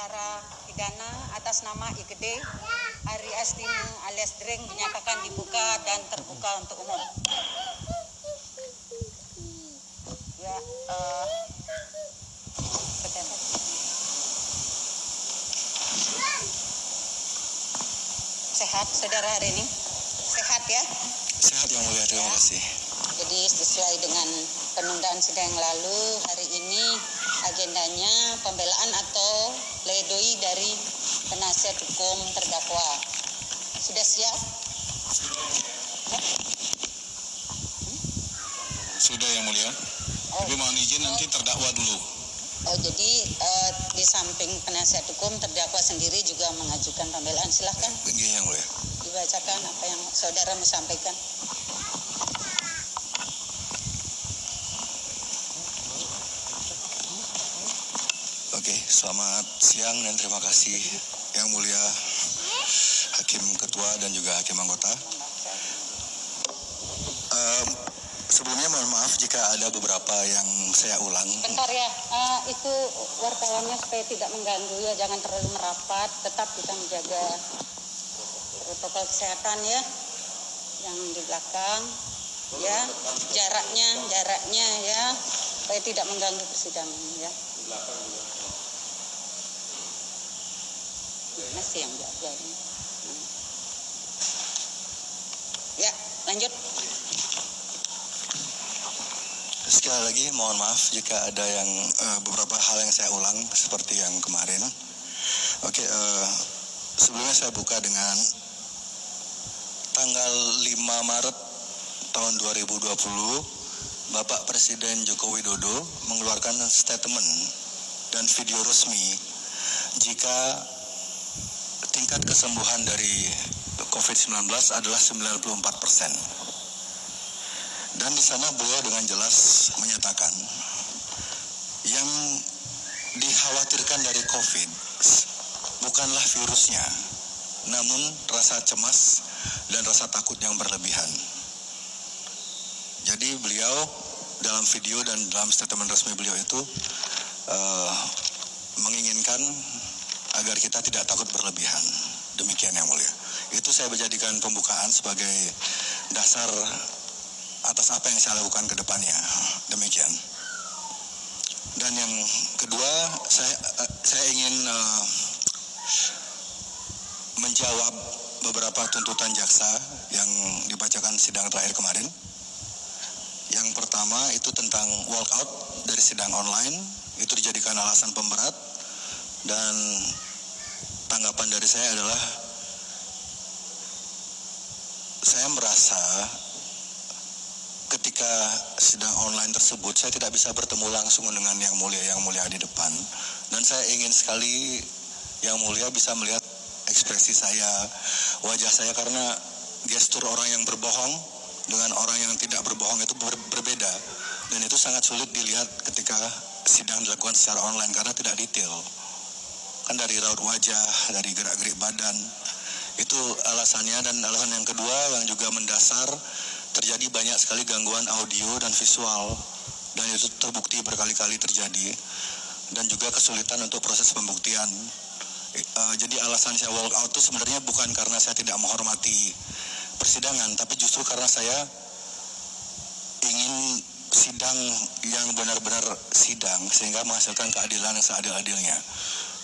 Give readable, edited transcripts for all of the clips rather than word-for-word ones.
perkara pidana atas nama Igede Ari Astino alias Dreng dinyatakan dibuka dan terbuka untuk umum. Ya, sehat saudara hari ini? Sehat ya? Sehat yang mulia, terima kasih. Jadi sesuai dengan penundaan sidang yang lalu, hari ini agendanya pembelaan atau pledoi dari penasihat hukum terdakwa. Sudah siap? Sudah yang mulia. Tapi mohon izin nanti terdakwa dulu. Oh, jadi di samping penasihat hukum, terdakwa sendiri juga mengajukan pembelaan. Silahkan. Begini yang mulia. Dibacakan apa yang saudara mau sampaikan. Oke, selamat siang dan terima kasih yang mulia Hakim Ketua dan juga Hakim Anggota. Sebelumnya mohon maaf jika ada beberapa yang saya ulang. Bentar ya, itu wartawannya supaya tidak mengganggu ya, jangan terlalu merapat, tetap kita menjaga protokol kesehatan ya, yang di belakang ya, jaraknya ya, supaya tidak mengganggu persidangan ya. Masih yang jaga ini. Ya, lanjut. Sekali lagi mohon maaf jika ada yang beberapa hal yang saya ulang seperti yang kemarin. Oke, sebelumnya saya buka dengan tanggal 5 Maret tahun 2020 Bapak Presiden Joko Widodo mengeluarkan statement dan video resmi jika tingkat kesembuhan dari COVID-19 adalah 94%. Dan di sana beliau dengan jelas menyatakan yang dikhawatirkan dari COVID bukanlah virusnya, namun rasa cemas dan rasa takut yang berlebihan. Jadi beliau dalam video dan dalam statement resmi beliau itu menginginkan agar kita tidak takut berlebihan. Demikian yang mulia. Itu saya menjadikan pembukaan sebagai dasar atas apa yang saya lakukan ke depannya. Demikian. Dan yang kedua, saya ingin menjawab beberapa tuntutan jaksa yang dibacakan sidang terakhir kemarin. Yang pertama itu tentang walkout dari sidang online, itu dijadikan alasan pemberat, dan tanggapan dari saya adalah saya merasa ketika sidang online tersebut saya tidak bisa bertemu langsung dengan yang mulia di depan, dan saya ingin sekali yang mulia bisa melihat ekspresi saya, wajah saya, karena gestur orang yang berbohong dengan orang yang tidak berbohong itu berbeda, dan itu sangat sulit dilihat ketika sidang dilakukan secara online karena tidak detail, kan dari raut wajah, dari gerak-gerik badan. Itu alasannya. Dan alasan yang kedua yang juga mendasar, terjadi banyak sekali gangguan audio dan visual, dan itu terbukti berkali-kali terjadi, dan juga kesulitan untuk proses pembuktian. Jadi alasan saya walk out itu sebenarnya bukan karena saya tidak menghormati persidangan, tapi justru karena saya ingin sidang yang benar-benar sidang sehingga menghasilkan keadilan yang seadil-adilnya.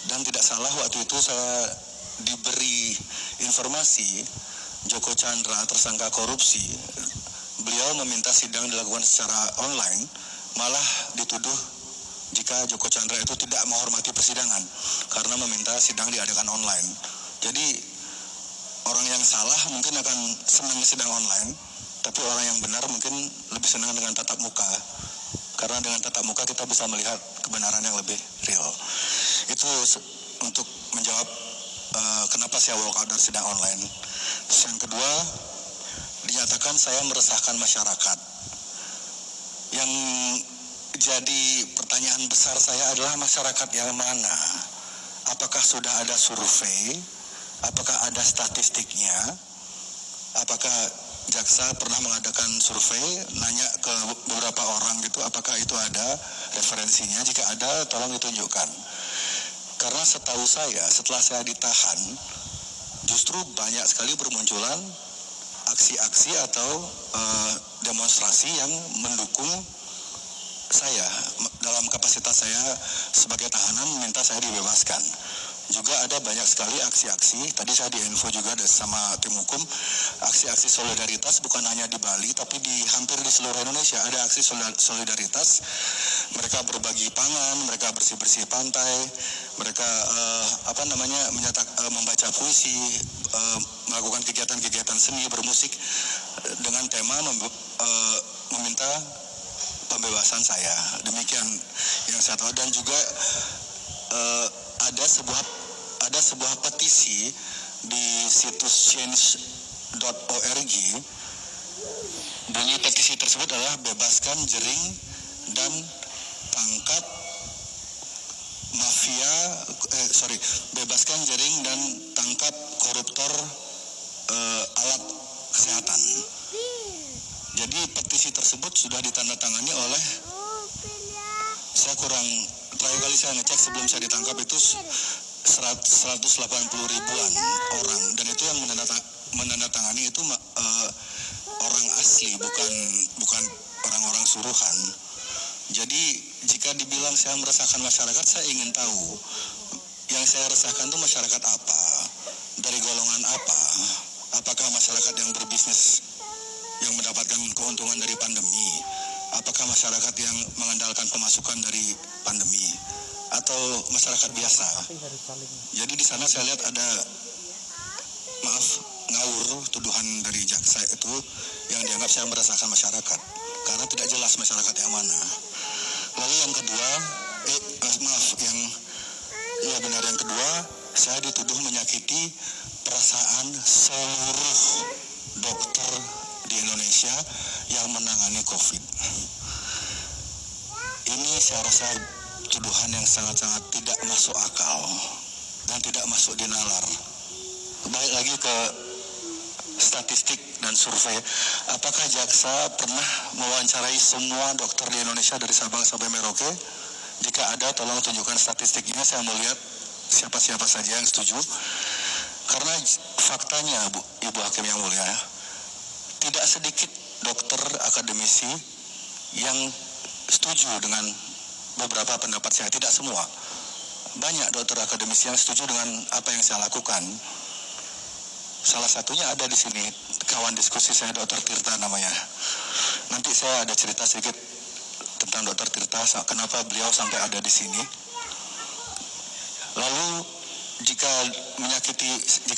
Dan tidak salah waktu itu saya diberi informasi Joko Chandra tersangka korupsi, beliau meminta sidang dilakukan secara online, malah dituduh jika Joko Chandra itu tidak menghormati persidangan karena meminta sidang diadakan online. Jadi orang yang salah mungkin akan senang sidang online, tapi orang yang benar mungkin lebih senang dengan tatap muka, karena dengan tatap muka kita bisa melihat kebenaran yang lebih real. Itu untuk menjawab kenapa saya walk out dari sidang online. Terus yang kedua, dinyatakan saya meresahkan masyarakat. Yang jadi pertanyaan besar saya adalah masyarakat yang mana? Apakah sudah ada survei? Apakah ada statistiknya? Apakah jaksa pernah mengadakan survei, nanya ke beberapa orang gitu, apakah itu ada referensinya? Jika ada, tolong ditunjukkan. Karena setahu saya setelah saya ditahan, justru banyak sekali bermunculan aksi-aksi atau demonstrasi yang mendukung saya dalam kapasitas saya sebagai tahanan minta saya dibebaskan. Juga ada banyak sekali aksi-aksi, tadi saya diinfo juga sama tim hukum, aksi-aksi solidaritas bukan hanya di Bali tapi hampir di seluruh Indonesia ada aksi solidaritas. Mereka berbagi pangan, mereka bersih-bersih pantai, mereka membaca puisi, melakukan kegiatan-kegiatan seni, bermusik dengan tema meminta pembebasan saya. Demikian yang saya tahu. Dan juga ada sebuah petisi di situs change.org. Bunyi petisi tersebut adalah bebaskan Jering dan tangkap bebaskan Jering dan tangkap koruptor alat kesehatan. Jadi petisi tersebut sudah ditandatangani oleh, saya terakhir kali saya ngecek sebelum saya ditangkap itu 180 ribuan orang, dan itu yang menandatangani itu orang asli, bukan orang-orang suruhan. Jadi jika dibilang saya meresahkan masyarakat, saya ingin tahu yang saya resahkan itu masyarakat apa, dari golongan apa, apakah masyarakat yang berbisnis yang mendapatkan keuntungan dari pandemi, apakah masyarakat yang mengandalkan pemasukan dari pandemi, atau masyarakat biasa. Jadi di sana saya lihat ada ngawur tuduhan dari jaksa itu yang dianggap saya meresahkan masyarakat karena tidak jelas masyarakat yang mana. Lalu yang kedua, yang kedua, saya dituduh menyakiti perasaan seluruh dokter di Indonesia yang menangani COVID. Ini saya rasa tuduhan yang sangat-sangat tidak masuk akal dan tidak masuk di nalar. Balik lagi ke statistik dan survei. Apakah jaksa pernah mewawancarai semua dokter di Indonesia dari Sabang sampai Merauke? Jika ada, tolong tunjukkan statistiknya. Saya mau lihat siapa-siapa saja yang setuju. Karena faktanya, Ibu Hakim yang mulia, tidak sedikit dokter akademisi yang setuju dengan beberapa pendapat saya. Tidak semua. Banyak dokter akademisi yang setuju dengan apa yang saya lakukan. Salah satunya ada di sini, kawan diskusi saya, Dr. Tirta namanya. Nanti saya ada cerita sedikit tentang Dr. Tirta, kenapa beliau sampai ada di sini. Lalu jika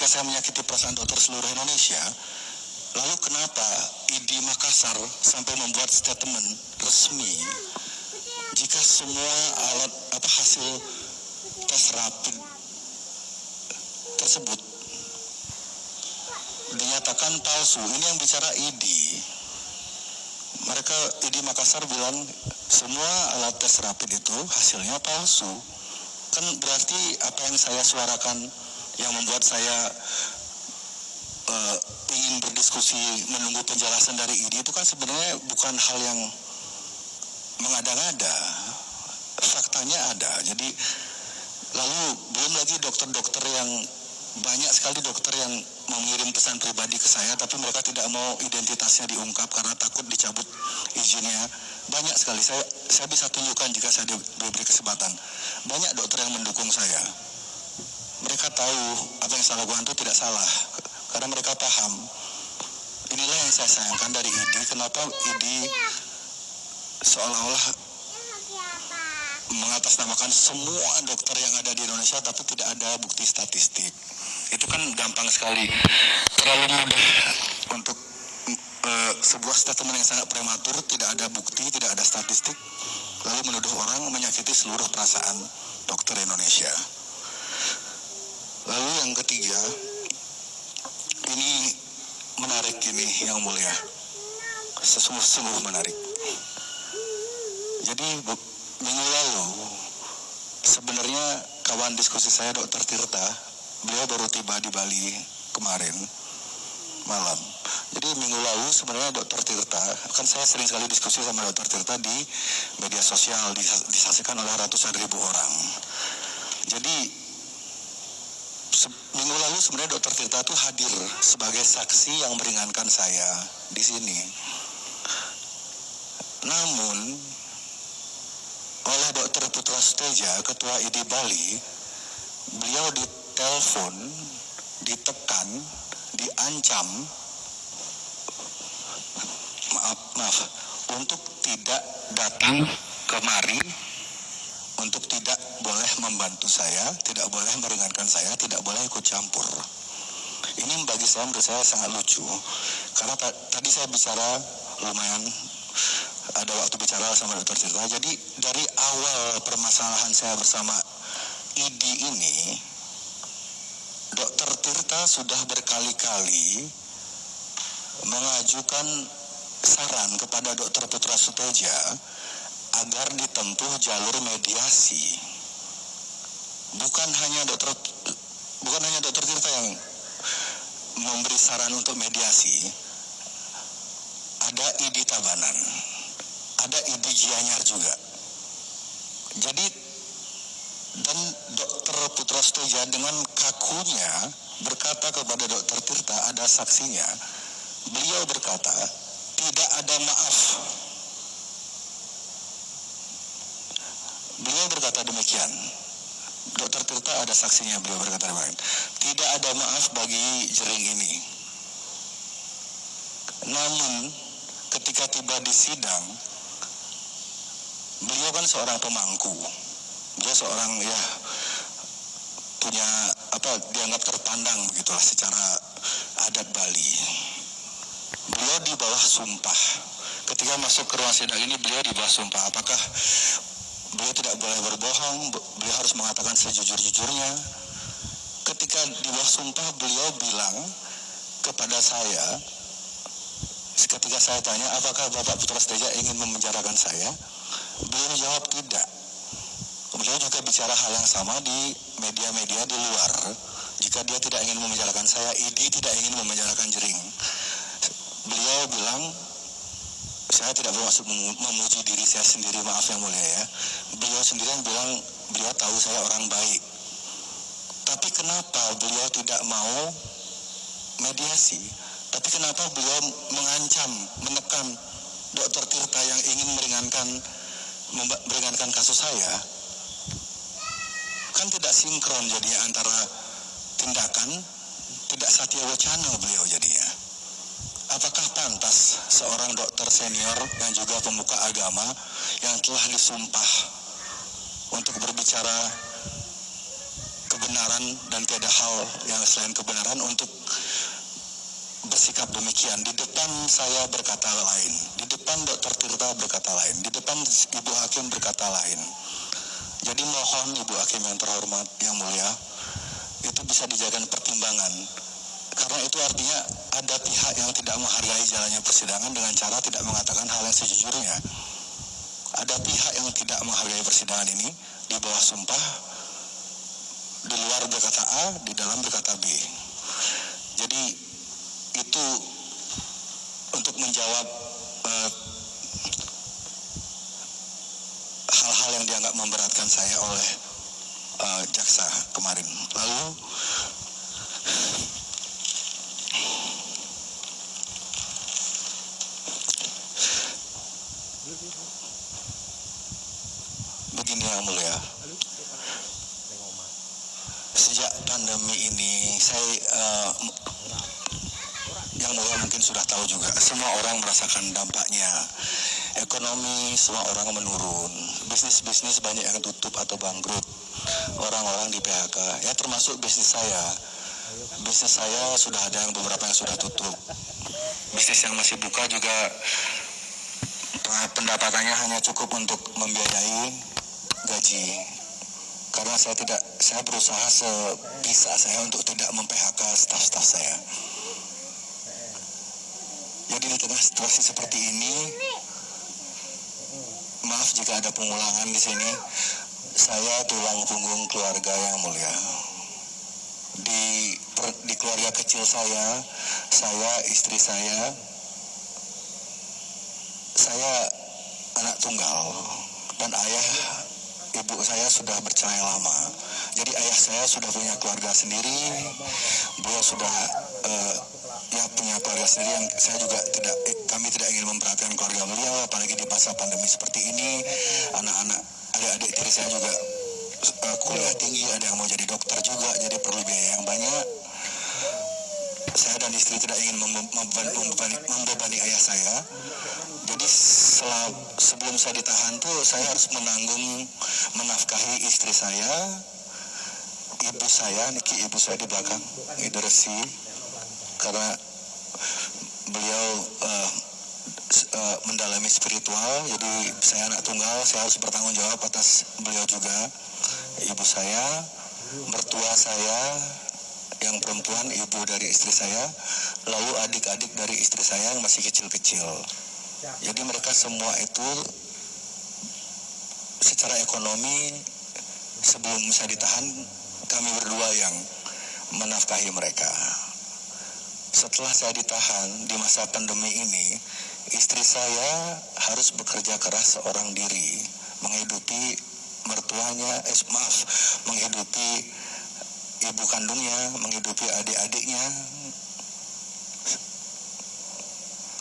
saya menyakiti perasaan dokter seluruh Indonesia, lalu kenapa ID Makassar sampai membuat statement resmi jika semua hasil tes rapid tersebut dinyatakan palsu? Ini yang bicara ID. ID Makassar bilang semua alat tes rapid itu hasilnya palsu. Kan berarti apa yang saya suarakan yang membuat saya ingin berdiskusi menunggu penjelasan dari ID itu kan sebenarnya bukan hal yang mengada-ngada. Faktanya ada. Jadi lalu belum lagi dokter-dokter yang banyak sekali dokter yang mengirim pesan pribadi ke saya, tapi mereka tidak mau identitasnya diungkap karena takut dicabut izinnya. Banyak sekali, saya bisa tunjukkan jika saya diberi kesempatan. Banyak dokter yang mendukung saya. Mereka tahu apa yang saya lakukan itu tidak salah, karena mereka paham. Inilah yang saya sayangkan dari ID. Kenapa ID seolah-olah mengatasnamakan semua dokter yang ada di Indonesia, tapi tidak ada bukti statistik. Itu kan gampang sekali, terlalu mudah untuk sebuah statement yang sangat prematur, tidak ada bukti, tidak ada statistik, lalu menuduh orang menyakiti seluruh perasaan dokter Indonesia. Lalu yang ketiga, ini menarik ini yang mulia, sesungguh-sungguh menarik. Jadi minggu lalu sebenarnya kawan diskusi saya Dr. Tirta, beliau baru tiba di Bali kemarin malam. Jadi minggu lalu sebenarnya Dr. Tirta, kan saya sering sekali diskusi sama Dr. Tirta di media sosial, disaksikan oleh ratusan ribu orang. Jadi Minggu lalu sebenarnya Dokter Tirta itu hadir sebagai saksi yang meringankan saya di sini. Namun oleh Dokter Putra Suteja, Ketua ID Bali, beliau ditelepon, ditekan, diancam, maaf, untuk tidak datang kemari, untuk tidak boleh membantu saya, tidak boleh meringankan saya, tidak boleh ikut campur. Ini bagi saya, menurut saya sangat lucu. Karena tadi saya bicara lumayan, ada waktu bicara sama Dokter Tirta. Jadi dari awal permasalahan saya bersama ID ini, Dokter Tirta sudah berkali-kali mengajukan saran kepada Dokter Putra Suteja agar ditempuh jalur mediasi. Bukan hanya Dokter Tirta yang memberi saran untuk mediasi. Ada ID Tabanan, ada ID Gianyar juga. Jadi, dan Dokter Putra Suteja dengan kakunya berkata kepada Dokter Tirta, ada saksinya. Beliau berkata, tidak ada maaf. Beliau berkata demikian. Dokter Tirta ada saksinya, beliau berkata demikian. Tidak ada maaf bagi jering ini. Namun ketika tiba di sidang, beliau kan seorang pemangku. Beliau seorang punya dianggap terpandang begitulah secara adat Bali. Beliau di bawah sumpah. Ketika masuk ke ruang sidang ini, beliau di bawah sumpah. Apakah beliau tidak boleh berbohong? Beliau harus mengatakan sejujur-jujurnya. Ketika di bawah sumpah, beliau bilang kepada saya, ketika saya tanya, apakah Bapak Putra Suteja ingin memenjarakan saya? Beliau jawab tidak. Beliau juga bicara hal yang sama di media-media di luar. Jika dia tidak ingin memenjarakan saya, ID tidak ingin memenjarakan jering. Beliau bilang, saya tidak bermaksud memuji diri saya sendiri, maaf yang mulia ya. Beliau sendirian bilang, beliau tahu saya orang baik. Tapi kenapa beliau tidak mau mediasi? Tapi kenapa beliau mengancam, menekan Dokter Tirta yang ingin meringankan kasus saya? Kan tidak sinkron jadinya antara tindakan, tidak satya wacana beliau jadinya. Apakah pantas seorang dokter senior yang juga pemuka agama yang telah disumpah untuk berbicara kebenaran dan tiada hal yang selain kebenaran untuk bersikap demikian? Di depan saya berkata lain, di depan Dokter Tirta berkata lain, di depan Ibu Hakim berkata lain. Jadi mohon Ibu Hakim yang terhormat, yang mulia, itu bisa dijadikan pertimbangan. Karena itu artinya ada pihak yang tidak menghargai jalannya persidangan dengan cara tidak mengatakan hal yang sejujurnya. Ada pihak yang tidak menghargai persidangan ini di bawah sumpah, di luar berkata A, di dalam berkata B. Jadi itu untuk menjawab hal-hal yang dianggap memberatkan saya oleh jaksa kemarin. Lalu begini yang mulia, sejak pandemi ini saya yang mulia mungkin sudah tahu juga, semua orang merasakan dampaknya. Ekonomi semua orang menurun, bisnis-bisnis banyak yang tutup atau bangkrut, orang-orang di PHK, ya termasuk bisnis saya. Bisnis saya sudah ada yang beberapa yang sudah tutup. Bisnis yang masih buka juga pendapatannya hanya cukup untuk membiayai gaji. Karena saya berusaha sebisa saya untuk tidak mem-PHK staf-staf saya. Jadi di tengah situasi seperti ini, maaf jika ada pengulangan di sini, saya tulang punggung keluarga yang mulia. Di keluarga kecil saya, istri saya anak tunggal dan ayah ibu saya sudah bercerai lama. Jadi ayah saya sudah punya keluarga sendiri. Beliau sudah ya punya keluarga sendiri yang saya juga kami tidak ingin memperhatikan keluarga beliau, apalagi di masa pandemi seperti ini. Anak-anak, adik-adik tiri saya juga kuliah tinggi, ada yang mau jadi dokter juga, jadi perlu biaya yang banyak. Saya dan istri tidak ingin membebani ayah saya. Jadi sebelum saya ditahan tuh saya harus menafkahi istri saya, ibu saya, Niki ibu saya di belakang, Ibu Resi, karena beliau mendalami spiritual. Jadi saya anak tunggal, saya harus bertanggung jawab atas beliau juga. Ibu saya, mertua saya yang perempuan, ibu dari istri saya, lalu adik-adik dari istri saya yang masih kecil-kecil. Jadi mereka semua itu secara ekonomi sebelum saya ditahan, kami berdua yang menafkahi mereka. Setelah saya ditahan di masa pandemi ini, istri saya harus bekerja keras seorang diri, menghidupi mertuanya, menghidupi ibu kandungnya, menghidupi adik-adiknya.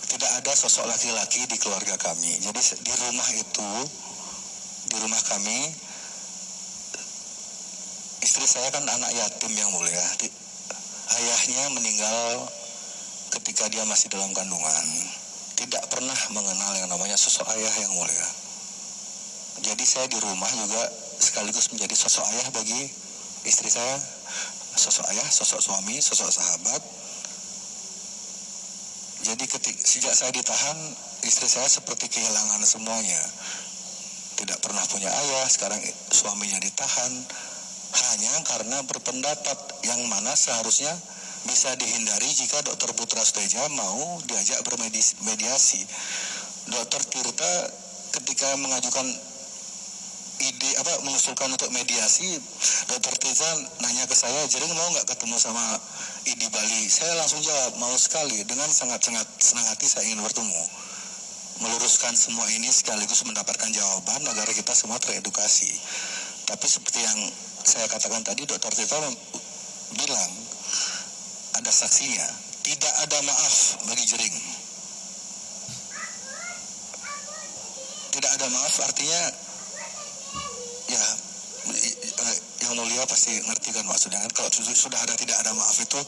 Tidak ada sosok laki-laki di keluarga kami. Jadi di rumah kami, istri saya kan anak yatim yang mulia. Ayahnya meninggal ketika dia masih dalam kandungan. Tidak pernah mengenal yang namanya sosok ayah yang mulia. Jadi saya di rumah juga sekaligus menjadi sosok ayah bagi istri saya. Sosok ayah, sosok suami, sosok sahabat. Jadi sejak saya ditahan, istri saya seperti kehilangan semuanya. Tidak pernah punya ayah, sekarang suaminya ditahan. Hanya karena berpendapat yang mana seharusnya bisa dihindari jika Dr. Putra Suteja mau diajak bermediasi. Dr. Tirta ketika mengajukan mengusulkan untuk mediasi, Dr. Tirta nanya ke saya, Jering mau nggak ketemu sama ID Bali? Saya langsung jawab, mau sekali. Dengan sangat-sangat senang hati saya ingin bertemu, meluruskan semua ini sekaligus mendapatkan jawaban agar kita semua teredukasi. Tapi seperti yang saya katakan tadi, Dr. Tirta bilang ada saksinya, tidak ada maaf bagi Jering. Tidak ada maaf artinya ya, yang mulia pasti ngerti kan maksudnya kan. Kalau sudah ada tidak ada maaf itu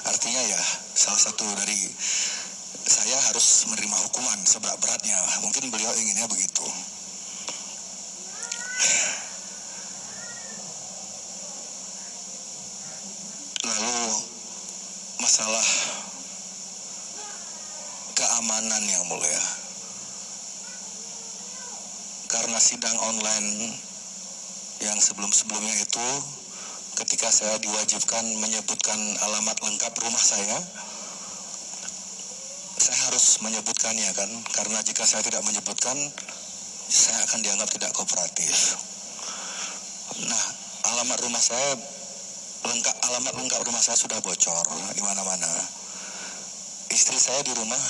artinya ya salah satu dari saya harus menerima hukuman seberat-beratnya. Mungkin beliau inginnya begitu. Lalu masalah keamanan yang mulia, karena sidang online yang sebelum-sebelumnya itu, ketika saya diwajibkan menyebutkan alamat lengkap rumah saya harus menyebutkannya kan, karena jika saya tidak menyebutkan, saya akan dianggap tidak kooperatif. Nah, alamat lengkap rumah saya sudah bocor di mana-mana. Istri saya di rumah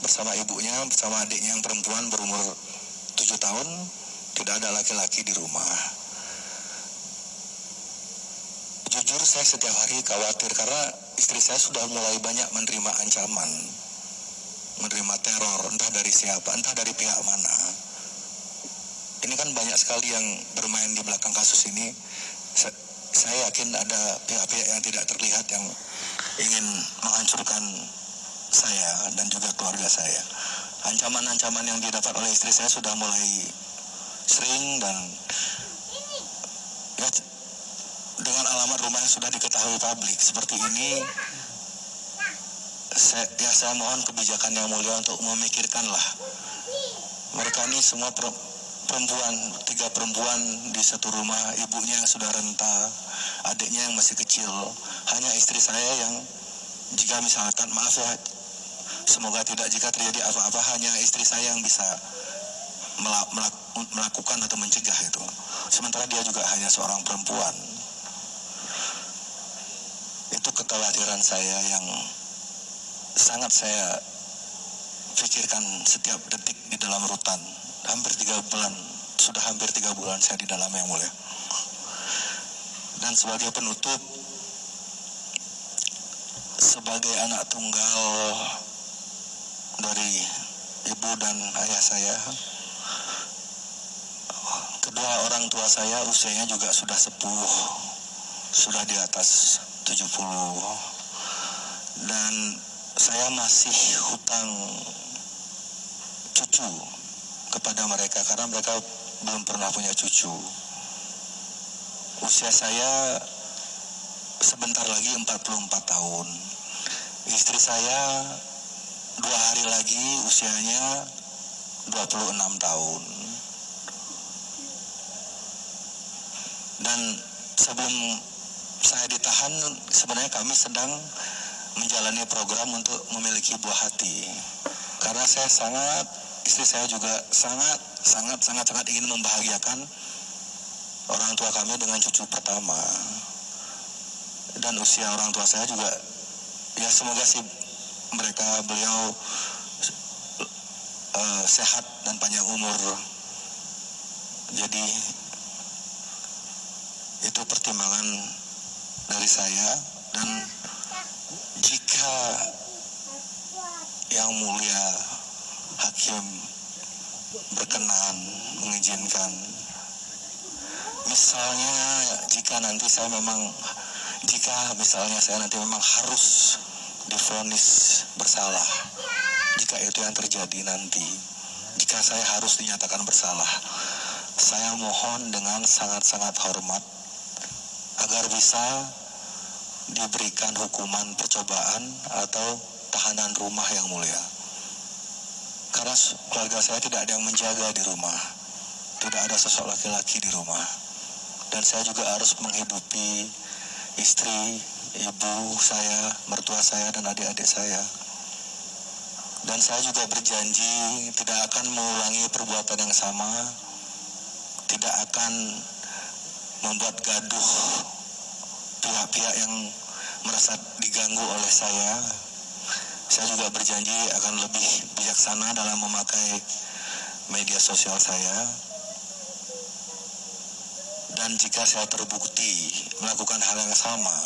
bersama ibunya, bersama adiknya yang perempuan berumur 7 tahun, tidak ada laki-laki di rumah. Jujur saya setiap hari khawatir karena istri saya sudah mulai banyak menerima ancaman, menerima teror, entah dari siapa, entah dari pihak mana. Ini kan banyak sekali yang bermain di belakang kasus ini. Saya yakin ada pihak-pihak yang tidak terlihat yang ingin menghancurkan saya dan juga keluarga saya. Ancaman-ancaman yang didapat oleh istri saya sudah mulai sering, dan ya, dengan alamat rumah yang sudah diketahui publik seperti ini, saya mohon kebijakan yang mulia untuk memikirkanlah. Mereka ini semua perempuan, 3 perempuan di satu rumah, ibunya yang sudah renta, adiknya yang masih kecil. Hanya istri saya yang, jika misalkan, maaf ya, semoga tidak, jika terjadi apa-apa, hanya istri saya yang bisa melakukan atau mencegah itu. Sementara dia juga hanya seorang perempuan. Itu kekhawatiran saya yang sangat saya pikirkan setiap detik di dalam rutan. Hampir 3 bulan sudah hampir 3 bulan saya di dalam, Yang Mulia. Dan sebagai penutup, sebagai anak tunggal dari ibu dan ayah saya, kedua orang tua saya usianya juga sudah sepuh, sudah di atas 70, dan saya masih hutang cucu kepada mereka karena mereka belum pernah punya cucu. Usia saya sebentar lagi 44 tahun. Istri saya 2 hari lagi usianya 26 tahun. Dan sebelum saya ditahan, sebenarnya kami sedang menjalani program untuk memiliki buah hati. Karena istri saya juga sangat ingin membahagiakan orang tua kami dengan cucu pertama. Dan usia orang tua saya juga, ya semoga sih beliau sehat dan panjang umur. Jadi itu pertimbangan dari saya. Dan jika Yang Mulia Hakim berkenan mengizinkan, misalnya saya nanti memang harus divonis bersalah, jika itu yang terjadi nanti, jika saya harus dinyatakan bersalah, saya mohon dengan sangat-sangat hormat agar bisa diberikan hukuman percobaan atau tahanan rumah, Yang Mulia. Karena keluarga saya tidak ada yang menjaga di rumah, tidak ada sosok laki-laki di rumah, dan saya juga harus menghidupi istri, ibu saya, mertua saya, dan adik-adik saya. Dan saya juga berjanji tidak akan mengulangi perbuatan yang sama, tidak akan membuat gaduh pihak-pihak yang merasa diganggu oleh saya. Saya juga berjanji akan lebih bijaksana dalam memakai media sosial saya. Dan jika saya terbukti melakukan hal yang sama,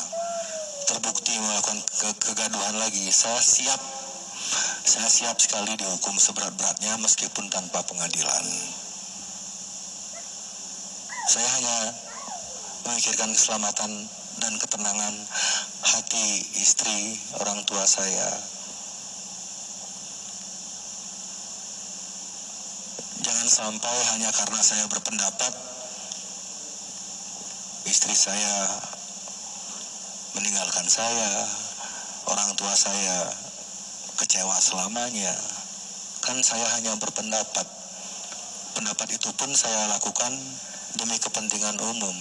terbukti melakukan kegaduhan lagi, saya siap sekali dihukum seberat-beratnya meskipun tanpa pengadilan. Saya hanya memikirkan keselamatan dan ketenangan hati istri, orang tua saya. Jangan sampai hanya karena saya berpendapat istri saya meninggalkan saya, orang tua saya kecewa selamanya. Kan saya hanya berpendapat. Pendapat itu pun saya lakukan demi kepentingan umum,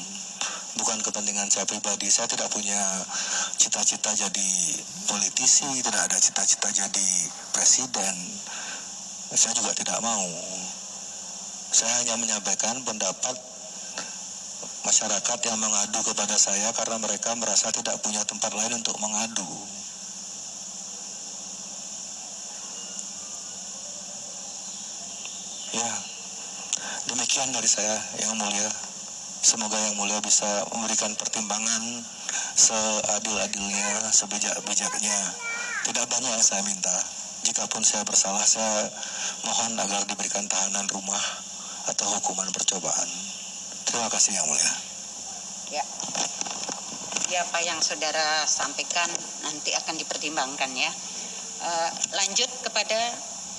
bukan kepentingan saya pribadi. Saya tidak punya cita-cita jadi politisi, tidak ada cita-cita jadi presiden. Saya juga tidak mau. Saya hanya menyampaikan pendapat masyarakat yang mengadu kepada saya karena mereka merasa tidak punya tempat lain untuk mengadu. Ya, demikian dari saya, Yang Mulia. Semoga Yang Mulia bisa memberikan pertimbangan seadil-adilnya, sebijak-bijaknya. Tidak banyak yang saya minta. Jikapun saya bersalah, saya mohon agar diberikan tahanan rumah atau hukuman percobaan. Terima kasih, Yang Mulia. Ya. Ya, apa yang saudara sampaikan nanti akan dipertimbangkan ya. Lanjut kepada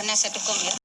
penasihat hukum ya.